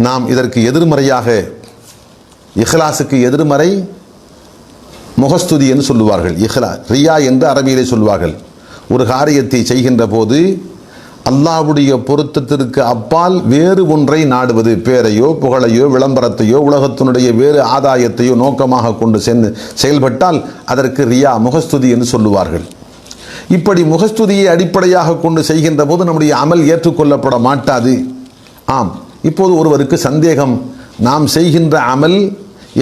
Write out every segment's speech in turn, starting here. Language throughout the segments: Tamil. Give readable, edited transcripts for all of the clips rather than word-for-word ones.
நாம் இதற்கு எதிர்மறையாக, இஹ்லாஸுக்கு எதிர்மறை முகஸ்துதி என்று சொல்லுவார்கள். ரியா என்று அரபியிலே சொல்வார்கள். ஒரு காரியத்தை செய்கின்ற போது அல்லாஹ்வுடைய பொருத்தத்திற்கு அப்பால் வேறு ஒன்றை நாடுவது, பேரையோ புகழையோ விளம்பரத்தையோ உலகத்தினுடைய வேறு ஆதாயத்தையோ நோக்கமாக கொண்டு செயல்பட்டால் அதற்கு ரியா, முகஸ்துதி என்று சொல்லுவார்கள். இப்படி முகஸ்துதியை அடிப்படையாக கொண்டு செய்கின்ற போது நம்முடைய அமல் ஏற்றுக்கொள்ளப்பட மாட்டாது. ஆம், இப்போது ஒருவருக்கு சந்தேகம், நாம் செய்கின்ற அமல்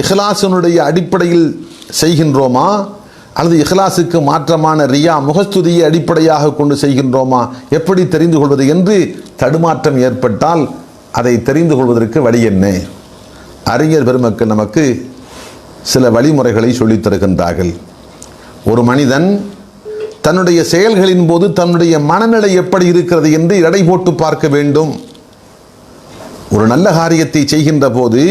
இஹ்லாஸினுடைய அடிப்படையில் செய்கின்றோமா அல்லது இஹ்லாஸுக்கு மாற்றமான ரியா, முகஸ்துதியை அடிப்படையாக கொண்டு செய்கின்றோமா, எப்படி தெரிந்து கொள்வது என்று தடுமாற்றம் ஏற்பட்டால் அதை தெரிந்து கொள்வதற்கு வழி என்ன? அறிஞர் பெருமக்கள் நமக்கு சில வழிமுறைகளை சொல்லித் தருகின்றார்கள். ஒரு மனிதன் தன்னுடைய செயல்களின் போது தன்னுடைய மனநிலை எப்படி இருக்கிறது என்று எடை போட்டு பார்க்க வேண்டும். ஒரு நல்ல காரியத்தை செய்கின்ற போது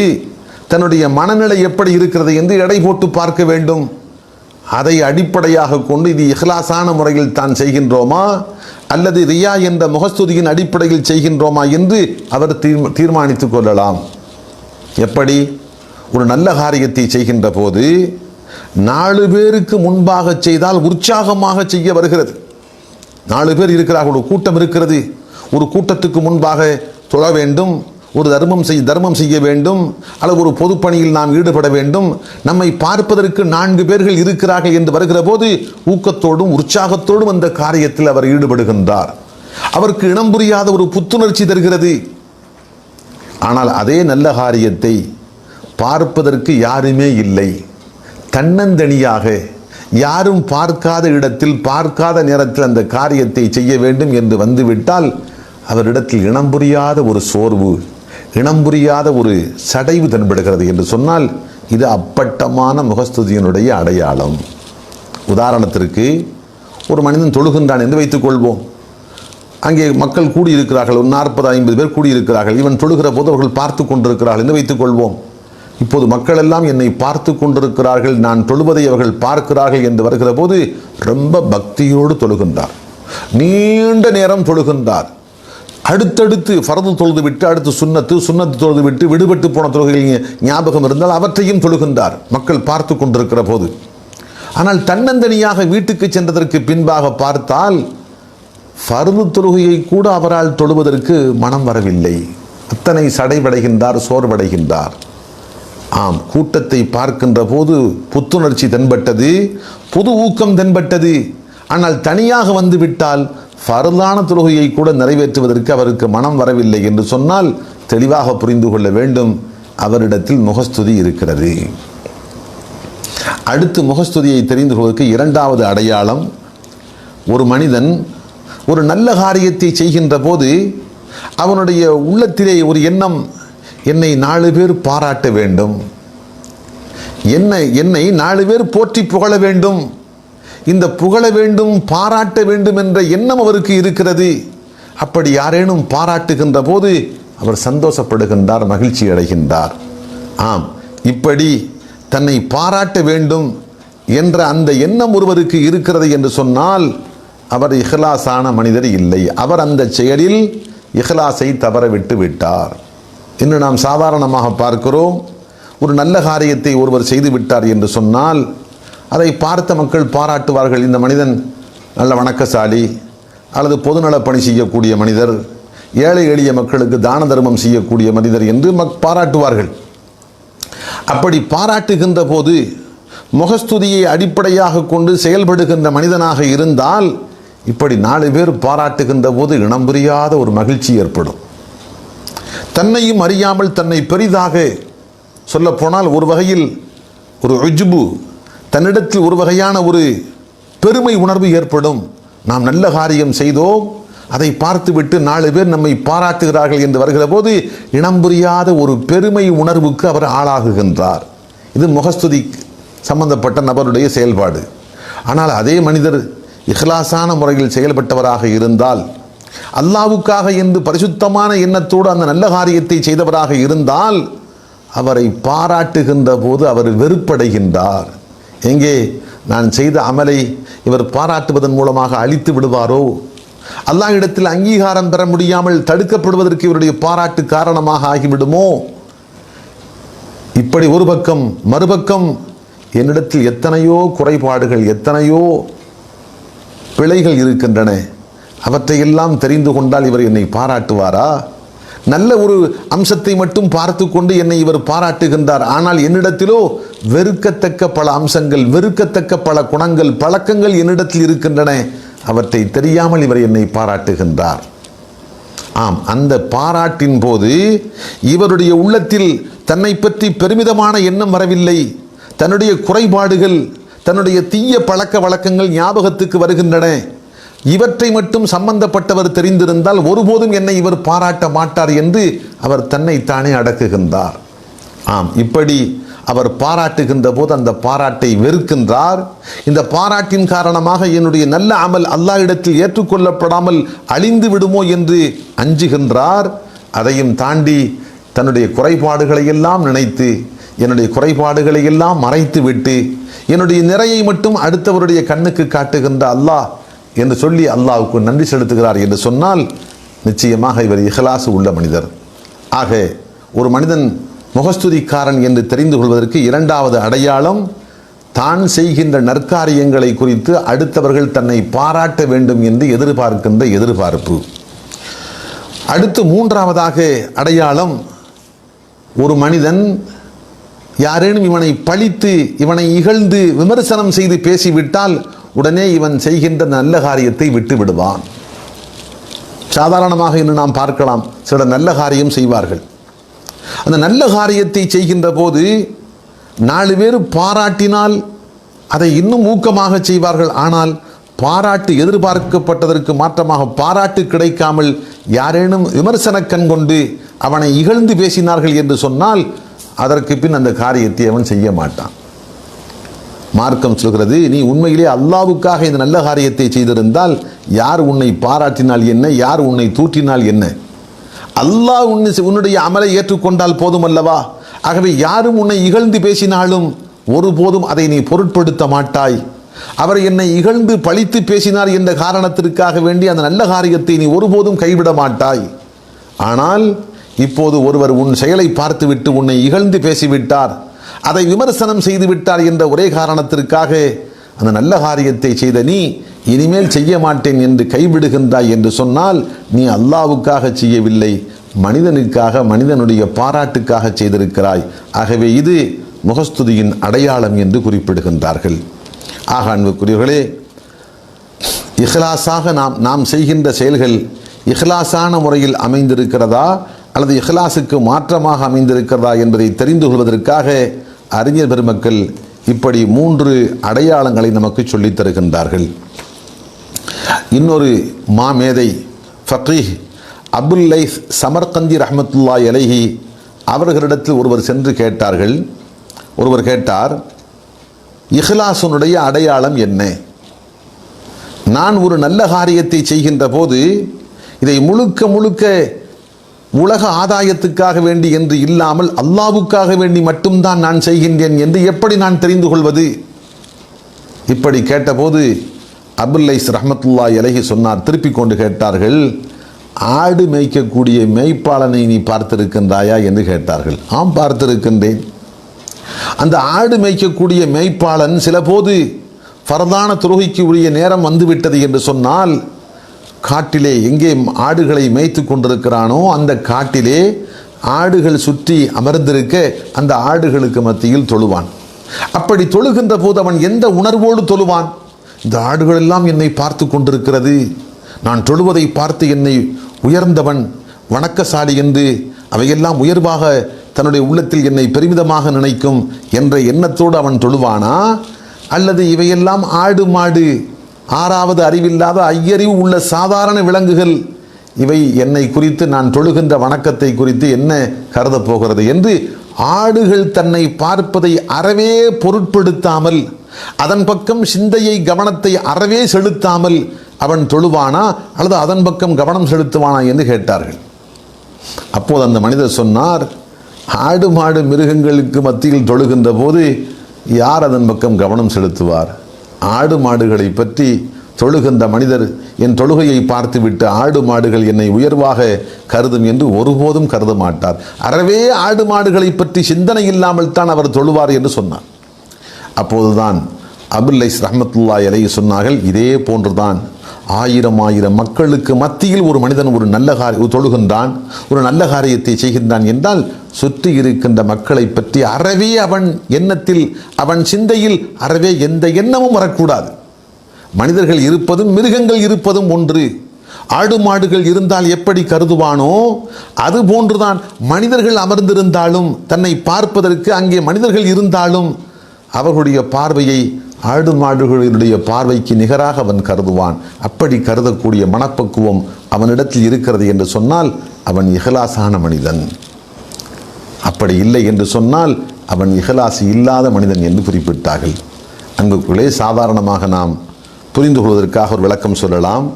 தன்னுடைய மனநிலை எப்படி இருக்கிறது என்று எடை போட்டு பார்க்க வேண்டும். அதை அடிப்படையாக கொண்டு இது இஹ்லாஸான முறையில் தான் செய்கின்றோமா அல்லது ரியா என்ற முகஸ்துதியின் அடிப்படையில் செய்கின்றோமா என்று அவர் தீர்மானித்துக் கொள்ளலாம். எப்படி? ஒரு நல்ல காரியத்தை செய்கின்ற போது 4 பேருக்கு முன்பாக செய்தால் உற்சாகமாக செய்ய வருகிறது. 4 பேர் இருக்கிறார்கள், ஒரு கூட்டம் இருக்கிறது, ஒரு கூட்டத்துக்கு முன்பாக தொழ வேண்டும், ஒரு தர்மம் செய்ய வேண்டும், அல்லது ஒரு பொதுப்பணியில் நாம் ஈடுபட வேண்டும், நம்மை பார்ப்பதற்கு 4 பேர்கள் இருக்கிறார்கள் என்று வருகிற போது ஊக்கத்தோடும் உற்சாகத்தோடும் அந்த காரியத்தில் அவர் ஈடுபடுகின்றார். அவருக்கு இனம் புரியாத ஒரு புத்துணர்ச்சி தருகிறது. ஆனால் அதே நல்ல காரியத்தை பார்ப்பதற்கு யாருமே இல்லை, தன்னந்தனியாக யாரும் பார்க்காத இடத்தில் பார்க்காத நேரத்தில் அந்த காரியத்தை செய்ய வேண்டும் என்று வந்துவிட்டால் அவரிடத்தில் இனம் புரியாத ஒரு சோர்வு, இனம் புரியாத ஒரு சடைவு தென்படுகிறது என்று சொன்னால் இது அப்பட்டமான முகஸ்துதியினுடைய அடையாளம். உதாரணத்திற்கு ஒரு மனிதன் தொழுகின்றான் என்று வைத்துக் கொள்வோம். அங்கே மக்கள் கூடியிருக்கிறார்கள், ஒரு 40-50 பேர் கூடியிருக்கிறார்கள். இவன் தொழுகிற போது அவர்கள் பார்த்து கொண்டிருக்கிறார்கள் என்று வைத்துக் கொள்வோம். இப்போது மக்கள் எல்லாம் என்னை பார்த்து கொண்டிருக்கிறார்கள், நான் தொழுவதை அவர்கள் பார்க்கிறார்கள் என்று வருகிற போது ரொம்ப பக்தியோடு தொழுகின்றார், நீண்ட நேரம் தொழுகின்றார். அடுத்தடுத்து ஃபர்து தொழுது விட்டு அடுத்து சுன்னத்து தொழுது விட்டு விடுபட்டு போன தொழுகைகள் ஞாபகம் இருந்தால் அவற்றையும் தொழுகின்றார் மக்கள் பார்த்து கொண்டிருக்கிற போது. ஆனால் தன்னந்தனியாக வீட்டுக்கு சென்றதற்கு பின்பாக பார்த்தால் ஃபர்து தொழுகையை கூட அவரால் தொழுவதற்கு மனம் வரவில்லை. அத்தனை சடைவடைகின்றார், சோர்வடைகின்றார். ஆம், கூட்டத்தை பார்க்கின்ற போது புத்துணர்ச்சி தென்பட்டது, புது ஊக்கம் தென்பட்டது. ஆனால் தனியாக வந்து விட்டால் ஃபர்தான தொழுகையை கூட நிறைவேற்றுவதற்கு அவருக்கு மனம் வரவில்லை என்று சொன்னால் தெளிவாக புரிந்து கொள்ள வேண்டும், அவரிடத்தில் முகஸ்துதி இருக்கிறது. அடுத்து முகஸ்துதியை தெரிந்து கொள்வதற்கு 2வது அடையாளம், ஒரு மனிதன் ஒரு நல்ல காரியத்தை செய்கின்ற போது அவனுடைய உள்ளத்திலே ஒரு எண்ணம், என்னை 4 பேர் பாராட்ட வேண்டும், என்னை 4 பேர் போற்றி புகழ வேண்டும், இந்த புகழ வேண்டும் பாராட்ட வேண்டும் என்ற எண்ணம் அவருக்கு இருக்கிறது. அப்படி யாரேனும் பாராட்டுகின்ற போது அவர் சந்தோஷப்படுகின்றார், மகிழ்ச்சி அடைகின்றார். ஆம், இப்படி தன்னை பாராட்ட வேண்டும் என்ற அந்த எண்ணம் ஒருவருக்கு இருக்கிறது என்று சொன்னால் அவர் இஹ்லாஸான மனிதர் இல்லை, அவர் அந்த செயலில் இஹ்லாஸை தவற விட்டு விட்டார். இன்று நாம் சாதாரணமாக பார்க்கிறோம், ஒரு நல்ல காரியத்தை ஒருவர் செய்து விட்டார் என்று சொன்னால் அதை பார்த்த மக்கள் பாராட்டுவார்கள், இந்த மனிதன் நல்ல வணக்கசாலி அல்லது பொதுநல பணி செய்யக்கூடிய மனிதர், ஏழை எளிய மக்களுக்கு தான தர்மம் செய்யக்கூடிய மனிதர் என்று பாராட்டுவார்கள். அப்படி பாராட்டுகின்ற போது முகஸ்துதியை அடிப்படையாக கொண்டு செயல்படுகின்ற மனிதனாக இருந்தால் இப்படி 4 பேர் பாராட்டுகின்ற போது இனம் புரியாத ஒரு மகிழ்ச்சி ஏற்படும். தன்னையும் அறியாமல் தன்னை பெரிதாக, சொல்லப்போனால் ஒரு வகையில் ஒரு உஜ்பு, தன்னிடத்தில் ஒரு வகையான ஒரு பெருமை உணர்வு ஏற்படும். நாம் நல்ல காரியம் செய்தோம், அதை பார்த்துவிட்டு 4 பேர் நம்மை பாராட்டுகிறார்கள் என்று வருகிற போது இனம் புரியாத ஒரு பெருமை உணர்வுக்கு அவர் ஆளாகுகின்றார். இது முகஸ்துதி சம்பந்தப்பட்ட நபருடைய செயல்பாடு. ஆனால் அதே மனிதர் இஹ்லாஸான முறையில் செயல்பட்டவராக இருந்தால், அல்லாஹ்வுக்காக என்று பரிசுத்தமான எண்ணத்தோடு அந்த நல்ல காரியத்தை செய்தவராக இருந்தால் அவரை பாராட்டுகின்ற போது அவர் வெறுப்படைகின்றார். எங்கே நான் செய்த அமலை இவர் பாராட்டுவதன் மூலமாக அழித்து விடுவாரோ, அல்லாஹ் இடத்தில் அங்கீகாரம் பெற முடியாமல் தடுக்கப்படுவதற்கு இவருடைய பாராட்டு காரணமாக ஆகிவிடுமோ? இப்படி ஒரு பக்கம், மறுபக்கம் என்னிடத்தில் எத்தனையோ குறைபாடுகள், எத்தனையோ பிழைகள் இருக்கின்றன. அவற்றையெல்லாம் தெரிந்து கொண்டால் இவர் என்னை பாராட்டுவாரா? நல்ல ஒரு அம்சத்தை மட்டும் பார்த்து கொண்டு என்னை இவர் பாராட்டுகின்றார். ஆனால் என்னிடத்திலோ வெறுக்கத்தக்க பல அம்சங்கள், வெறுக்கத்தக்க பல குணங்கள், பழக்கங்கள் என்னிடத்தில் இருக்கின்றன. அவற்றை தெரியாமல் இவர் என்னை பாராட்டுகின்றார். ஆம், அந்த பாராட்டின் போது இவருடைய உள்ளத்தில் தன்னை பற்றி பெருமிதமான எண்ணம் வரவில்லை. தன்னுடைய குறைபாடுகள், தன்னுடைய தீய பழக்க வழக்கங்கள் ஞாபகத்துக்கு வருகின்றன. இவற்றை மட்டும் சம்பந்தப்பட்டவர் தெரிந்திருந்தால் ஒருபோதும் என்னை இவர் பாராட்ட மாட்டார் என்று அவர் தன்னை தானே அடக்குகின்றார். ஆம், இப்படி அவர் பாராட்டுகின்ற போது அந்த பாராட்டை வெறுக்கின்றார். இந்த பாராட்டின் காரணமாக என்னுடைய நல்ல அமல் அல்லாஹ் இடத்தில் ஏற்றுக்கொள்ளப்படாமல் அழிந்து விடுமோ என்று அஞ்சுகின்றார். அதையும் தாண்டி தன்னுடைய குறைபாடுகளை எல்லாம் நினைத்து, என்னுடைய குறைபாடுகளை எல்லாம் மறைத்து விட்டு என்னுடைய நிறையை மட்டும் அடுத்தவருடைய கண்ணுக்கு காட்டுகின்ற அல்லாஹ் என்று சொல்லி அல்லாஹ்வுக்கு நன்றி செலுத்துகிறார் என்று சொன்னால் நிச்சயமாக இவர் இஹ்லாஸ் உள்ள மனிதர். ஆக ஒரு மனிதன் முகஸ்துதிக்காரன் என்று தெரிந்து கொள்வதற்கு இரண்டாவது அடையாளம், தான் செய்கின்ற நற்காரியங்களை குறித்து அடுத்தவர்கள் தன்னை பாராட்ட வேண்டும் என்று எதிர்பார்க்கின்ற எதிர்பார்ப்பு. அடுத்து மூன்றாவதாக அடையாளம், ஒரு மனிதன் யாரேனும் இவனை பழித்து, இவனை இகழ்ந்து விமர்சனம் செய்து பேசிவிட்டால் உடனே இவன் செய்கின்ற நல்ல காரியத்தை விட்டு விடுவான். சாதாரணமாக இன்று நாம் பார்க்கலாம், சிலர் நல்ல காரியம் செய்வார்கள். அந்த நல்ல காரியத்தை செய்கின்ற போது 4 பேர் பாராட்டினால் அதை இன்னும் ஊக்கமாக செய்வார்கள். ஆனால் பாராட்டு எதிர்பார்க்கப்பட்டதற்கு மாற்றமாக பாராட்டு கிடைக்காமல் யாரேனும் விமர்சன கண் கொண்டு அவனை இகழ்ந்து பேசினார்கள் என்று சொன்னால் அதற்கு பின் அந்த காரியத்தை அவன் செய்ய மாட்டான். மார்க்கம் சொல்கிறது, நீ உண்மையிலே அல்லாஹ்வுக்காக இந்த நல்ல காரியத்தை செய்திருந்தால் யார் உன்னை பாராட்டினால் என்ன, யார் உன்னை தூற்றினால் என்ன, அல்லாஹ் உன்னுடைய அமலை ஏற்றுக்கொண்டால் போதும் அல்லவா? ஆகவே யாரும் உன்னை இகழ்ந்து பேசினாலும் ஒருபோதும் அதை நீ பொருட்படுத்த மாட்டாய். அவர் என்னை இகழ்ந்து பழித்து பேசினார் என்ற காரணத்திற்காக வேண்டி அந்த நல்ல காரியத்தை நீ ஒருபோதும் கைவிட மாட்டாய். ஆனால் இப்போது ஒருவர் உன் செயலை பார்த்துவிட்டு உன்னை இகழ்ந்து பேசிவிட்டார், அதை விமர்சனம் செய்து விட்டார் என்ற ஒரே காரணத்திற்காக அந்த நல்ல காரியத்தை செய்த நீ இனிமேல் செய்ய மாட்டேன் என்று கைவிடுகின்றாய் என்று சொன்னால் நீ அல்லாஹ்வுக்காக செய்யவில்லை, மனிதனுக்காக, மனிதனுடைய பாராட்டுக்காக செய்திருக்கிறாய். ஆகவே இது முகஸ்துதியின் அடையாளம் என்று குறிப்பிடுகின்றார்கள். ஆக அன்புக்குரியவர்களே, இஹ்லாஸாக நாம் செய்கின்ற செயல்கள் இஹ்லாஸான முறையில் அமைந்திருக்கிறதா அல்லது இஹ்லாஸுக்கு மாற்றமாக அமைந்திருக்கிறதா என்பதை தெரிந்து கொள்வதற்காக அறிஞர் பெருமக்கள் இப்படி 3 அடையாளங்களை நமக்கு சொல்லித் தருகின்றார்கள். இன்னொரு மாமேதை ஃபகீஹ் அபுல் லைஸ் சமர்கந்தி ரஹ்மத்துல்லாஹி அலைஹி அவர்களிடத்தில் ஒருவர் சென்று கேட்டார்கள். ஒருவர் கேட்டார், இஹ்லாஸுனுடைய அடையாளம் என்ன? நான் ஒரு நல்ல காரியத்தை செய்கின்ற போது இதை முழுக்க முழுக்க உலக ஆதாயத்துக்காக வேண்டி என்று இல்லாமல் அல்லாஹ்வுக்காக வேண்டி மட்டும்தான் நான் செய்கின்றேன் என்று எப்படி நான் தெரிந்து கொள்வது? இப்படி கேட்டபோது அபுல் லைஸ் ரஹ்மத்துல்லாஹி அலைஹி சொன்னார், திருப்பிக் கொண்டு கேட்டார்கள், ஆடு மேய்க்கக்கூடிய மேய்ப்பாளனை நீ பார்த்திருக்கின்றாயா என்று கேட்டார்கள். ஆம், பார்த்திருக்கின்றேன். அந்த ஆடு மேய்க்கக்கூடிய மேய்ப்பாளன் சில போது ஃபர்தான தொழுகைக்கு உரிய நேரம் வந்துவிட்டது என்று சொன்னால் காட்டிலே எங்கே ஆடுகளை மேய்த்து கொண்டிருக்கிறானோ அந்த காட்டிலே ஆடுகள் சுற்றி அமர்ந்திருக்க அந்த ஆடுகளுக்கு மத்தியில் தொழுவான். அப்படி தொழுகின்ற போது அவன் எந்த உணர்வோடு தொழுவான்? இந்த ஆடுகள் எல்லாம் என்னை பார்த்து கொண்டிருக்கிறது, நான் தொழுவதை பார்த்து என்னை உயர்ந்தவன், வணக்கசாலி என்று அவையெல்லாம் உயர்வாக தன்னுடைய உள்ளத்தில் என்னை பெருமிதமாக நினைக்கும் என்ற எண்ணத்தோடு அவன் தொழுவானா? அல்லது இவையெல்லாம் ஆடு மாடு, 6வது அறிவில்லாத ஐயறிவு உள்ள சாதாரண விலங்குகள், இவை என்னை குறித்து நான் தொழுகின்ற வணக்கத்தை குறித்து என்ன கருதப் போகிறது என்று ஆடுகள் தன்னை பார்ப்பதை அறவே பொருட்படுத்தாமல், அதன் பக்கம் சிந்தையை கவனத்தை அறவே செலுத்தாமல் அவன் தொழுவானா அல்லது அதன் பக்கம் கவனம் செலுத்துவானா என்று கேட்டார்கள். அப்போது அந்த மனிதர் சொன்னார், ஆடு மாடு மிருகங்களுக்கு மத்தியில் தொழுகின்ற போது யார் அதன் பக்கம் கவனம் செலுத்துவார்? ஆடு மாடுகளை பற்றி தொழுகின்ற மனிதர் என் தொழுகையை பார்த்துவிட்டு ஆடு மாடுகள் என்னை உயர்வாக கருதும் என்று ஒருபோதும் கருத மாட்டார். அறவே ஆடு மாடுகளை பற்றி சிந்தனை இல்லாமல் தான் அவர் தொழுவார் என்று சொன்னார். அப்போதுதான் அபுல் லைஸ் ரஹ்மத்துல்லாஹி அலைஹி சொன்னார்கள், இதே போன்றுதான் ஆயிரம் மக்களுக்கு மத்தியில் ஒரு மனிதன் ஒரு நல்ல தொழுகின்றான், ஒரு நல்ல காரியத்தை செய்கின்றான் என்றால் சுற்றி இருக்கின்ற மக்களை பற்றி அறவே அவன் எண்ணத்தில் அவன் சிந்தையில் அறவே எந்த எண்ணமும் வரக்கூடாது. மனிதர்கள் இருப்பதும் மிருகங்கள் இருப்பதும் ஒன்று. ஆடு மாடுகள் இருந்தால் எப்படி கருதுவானோ அது போன்றுதான் மனிதர்கள் அமர்ந்திருந்தாலும் தன்னை பார்ப்பதற்கு அங்கே மனிதர்கள் இருந்தாலும் அவர்களுடைய பார்வையை ஆடு மாடுகளுடைய பார்வைக்கு நிகராக அவன் கருதுவான். அப்படி கருதக்கூடிய மனப்பக்குவம் அவனிடத்தில் இருக்கிறது என்று சொன்னால் அவன் இஹ்லாஸான மனிதன். அப்படி இல்லை என்று சொன்னால் அவன் இஹ்லாஸ் இல்லாத மனிதன் என்று குறிப்பிட்டார்கள். அங்குக்குள்ளே சாதாரணமாக நாம் புரிந்து கொள்வதற்காக ஒரு விளக்கம் சொல்லலாம்.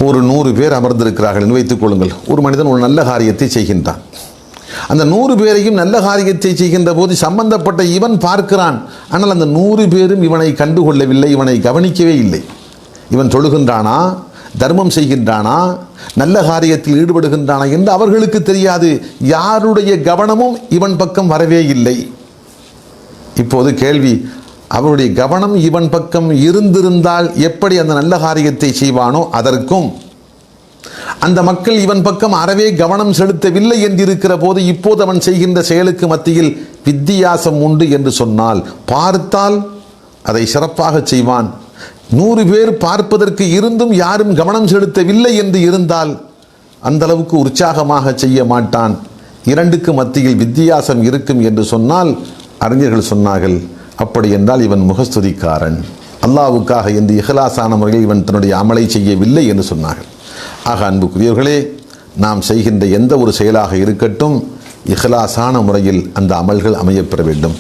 ஒரு 100 பேர் அமர்ந்திருக்கிறார்கள் என்று வைத்துக் கொள்ளுங்கள். ஒரு மனிதன் ஒரு நல்ல காரியத்தை செய்கின்றான். அந்த 100 பேரையும் நல்ல காரியத்தை செய்கின்ற போது சம்பந்தப்பட்ட இவன் பார்க்கிறான். ஆனால் அந்த 100 பேரும் இவனை கண்டுகொள்ளவில்லை, இவனை கவனிக்கவே இல்லை. இவன் தொழுகின்றானா, தர்மம் செய்கின்றானா, நல்ல காரியத்தில் ஈடுபடுகின்றானா என்று அவர்களுக்கு தெரியாது. யாருடைய கவனமும் இவன் பக்கம் வரவே இல்லை. இப்போது கேள்வி, அவருடைய கவனம் இவன் பக்கம் இருந்திருந்தால் எப்படி அந்த நல்ல காரியத்தை செய்வானோ அதற்கும் அந்த மக்கள் இவன் பக்கம் அறவே கவனம் செலுத்தவில்லை என்றிருக்கிற போது இப்போது அவன் செய்கின்ற செயலுக்கு மத்தியில் வித்தியாசம் உண்டு என்று சொன்னால் பார்த்தால் அதை சிறப்பாக செய்வான். 100 பேர் பார்ப்பதற்கு இருந்தும் யாரும் கவனம் செலுத்தவில்லை என்று இருந்தால் அந்த அளவுக்கு உற்சாகமாக செய்ய மாட்டான். இரண்டுக்கு மத்தியில் வித்தியாசம் இருக்கும் என்று சொன்னால் அறிஞர்கள் சொன்னார்கள், அப்படி என்றால் இவன் முகஸ்துதிக்காரன், அல்லாஹ்வுக்காக என்று இஹ்லாஸான முறையில் இவன் தன்னுடைய அமலை செய்யவில்லை என்று சொன்னார்கள். ஆக அன்புக்குரியவர்களே, நாம் செய்கின்ற எந்த ஒரு செயலாக இருக்கட்டும் இஹ்லாஸான முறையில் அந்த அமல்கள் அமையப்பெற வேண்டும்.